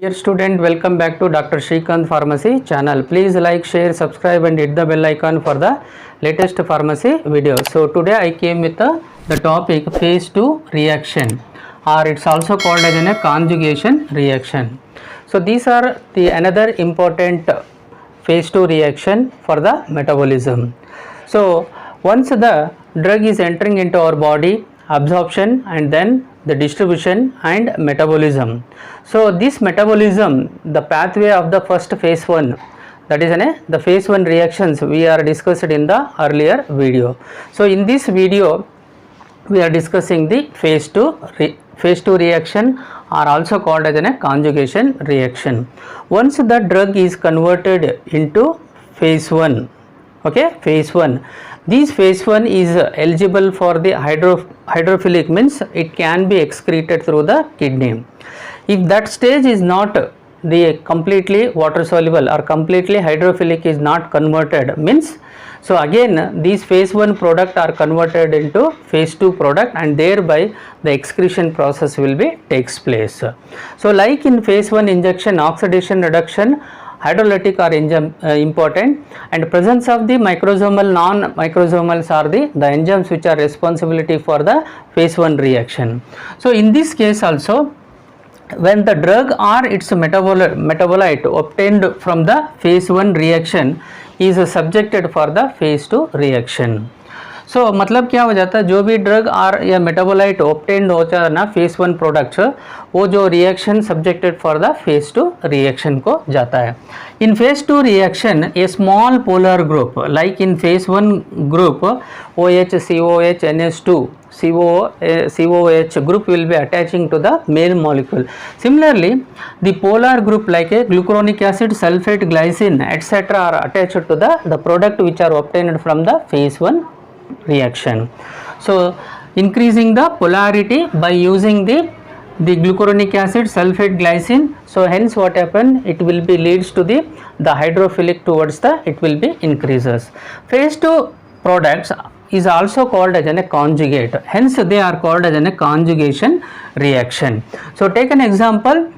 Dear student, welcome back to Dr. Shrikant Pharmacy channel. Please like, share, subscribe and hit the bell icon for the latest pharmacy video. So today I came with the topic phase 2 reaction, or it's also called as a conjugation reaction. So these are the another important phase 2 reaction for the metabolism. So once the drug is entering into our body, absorption and then the distribution and metabolism. So this metabolism, the pathway of the first phase 1, that is the phase 1 reactions we are discussed in the earlier video. So in this video we are discussing the phase 2 reaction, are also called as a conjugation reaction. Once the drug is converted into phase 1, okay, phase 1, this phase 1 is eligible for the hydrophilic, means it can be excreted through the kidney. If that stage is not the completely water soluble or completely hydrophilic is not converted, means so again these phase 1 product are converted into phase 2 product and thereby the excretion process will be takes place. So like in phase 1 injection, oxidation reduction, hydrolytic are important, and presence of the microsomal, non-microsomals are the enzymes which are responsibility for the phase 1 reaction. So in this case also, when the drug or its metabolite obtained from the phase 1 reaction is subjected for the phase 2 reaction. So मतलब क्या हो जाता है, जो भी drug और या metabolite obtained होता है ना फेज 1 प्रोडक्ट्स, वो जो reaction subjected for the phase 2 reaction को जाता है. In phase 2 reaction a small polar group like in phase 1 group OH COH NH2 COOH group will be attaching to the male molecule. Similarly, the polar group like a glucuronic acid, sulfate, glycine etc. are attached to the product which are obtained from the phase 1 reaction. So increasing the polarity by using the glucuronic acid, sulfate, glycine. So hence what happen, it will be leads to the hydrophilic towards the, it will be increases. Phase 2 products is also called as a conjugate, hence they are called as a conjugation reaction. So take an example,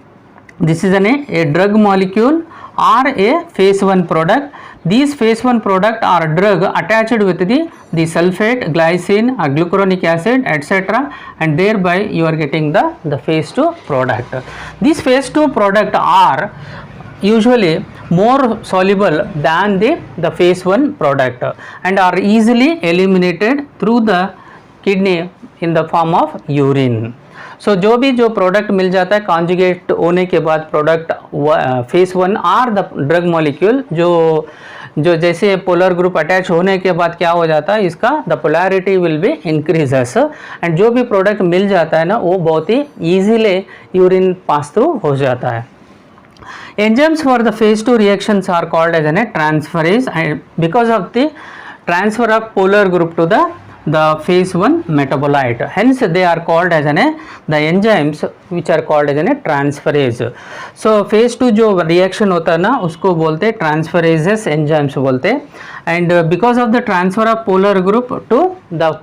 this is a drug molecule or a phase 1 product. These phase 1 product are drug attached with the sulfate, glycine or glucuronic acid etc., and thereby you are getting the phase 2 product. These phase 2 product are usually more soluble than the phase 1 product and are easily eliminated through the kidney in the form of urine. सो जो भी जो product मिल जाता है conjugate होने के बाद product phase 1 are the drug molecule, जो जैसे पोलर ग्रुप अटैच होने के बाद क्या हो जाता है, इसका the polarity will be increases and जो भी प्रोडक्ट मिल जाता है ना वो बहुत ही ईजीली यूरिन पास थ्रू हो जाता है. Enzymes for the phase 2 reactions are called as a transferase, and because of the transfer of polar group to the phase 1 metabolite, hence they are called as the enzymes which are called as transferase. So phase 2 जो reaction होता है ना उसको बोलते हैं transferases enzymes बोलते हैं, and because of the transfer of polar group to the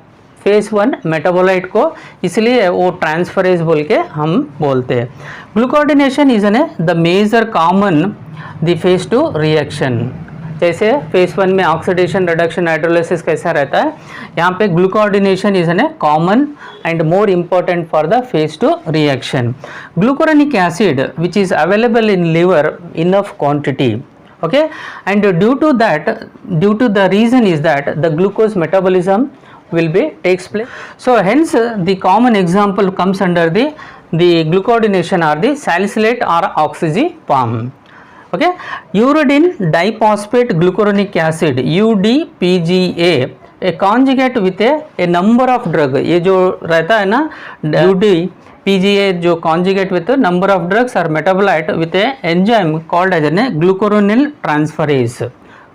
phase 1 metabolite को, इसलिए वो ट्रांसफरेज बोल के हम बोलते हैं. Glucuronidation is the major common the phase 2 reaction. जैसे फेज 1 में ऑक्सीडेशन रिडक्शन हाइड्रोलिसिस कैसा रहता है, यहाँ पे glucuronidation is common and more important for the phase 2 reaction. Glucuronic acid which is available in liver enough quantity, okay, and due to the reason is that the glucose metabolism will be takes place. So hence the common example comes under the glucoordination or the salicylate or oxazepam. Okay, uridine diphosphate glucuronic acid UDPGA, a conjugate with a number of drug. ये जो रहता है ना UDPGA जो conjugate with a number of drugs or metabolite with a enzyme called as a glucuronil transferase.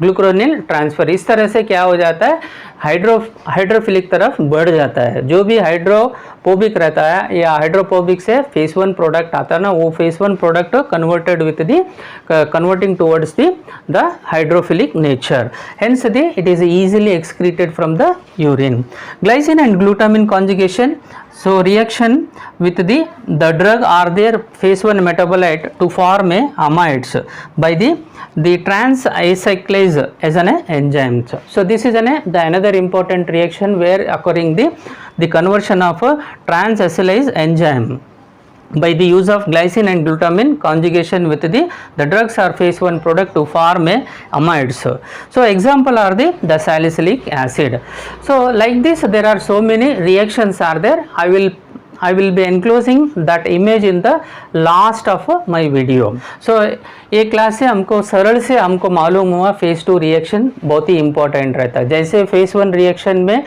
Glucuronyl transfer, इस तरह से क्या हो जाता है, हाइड्रोफिलिक तरफ बढ़ जाता है. जो भी हाइड्रोपोबिक रहता है या हाइड्रोपोबिक से फेज 1 प्रोडक्ट आता है ना, वो phase 1 product converted with the converting towards the hydrophilic nature, hence it is easily excreted from the urine. Glycine and glutamine conjugation. So reaction with the drug or their phase 1 metabolite to form a amides by the trans acyclase as an enzyme. So this is the another important reaction where occurring the conversion of a trans acylase enzyme by the use of glycine and glutamine conjugation with the drugs or phase 1 product to form a amides. So example are the salicylic acid. So like this there are so many reactions are there. I will be enclosing that image in the last of my video. So ये class से हमको सरल से हमको मालूम हुआ phase 2 reaction बहुत ही important रहता है। जैसे फेज़ 1 रिएक्शन में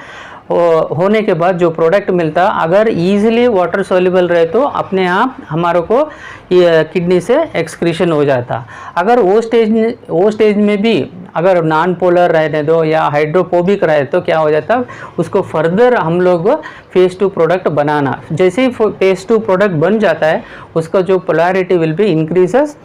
होने के बाद जो प्रोडक्ट मिलता अगर ईजिली वाटर सोल्यूबल रहे तो अपने आप हमारे को किडनी से एक्सक्रीशन हो जाता। अगर वो स्टेज में भी अगर नॉन पोलर रहने दो या हाइड्रोफोबिक रहे तो क्या हो जाता, उसको फर्दर हम लोग फेज़ 2 प्रोडक्ट बनाना। जैसे ही फेज़ 2 प्रोडक्ट बन जाता है उसका जो polarity will be increases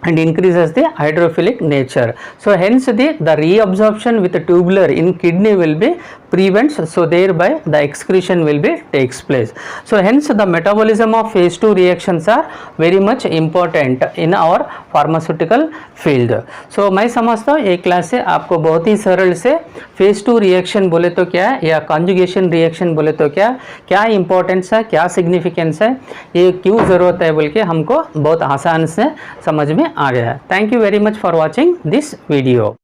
and increases the hydrophilic nature. So hence the reabsorption with the tubular in kidney will be prevents, so thereby the excretion will be takes place. So hence the metabolism of phase 2 reactions are very much important in our pharmaceutical field. So मैं समझता हूँ एक class से आपको बहुत ही सरल से phase 2 reaction बोले तो क्या है या कॉन्जुगेशन रिएक्शन बोले तो क्या इंपॉर्टेंस है, क्या सिग्निफिकेंस है, ये क्यों ज़रूरत है बोल के हमको बहुत आसान से समझ में आ गया है। Thank you very much for watching this video.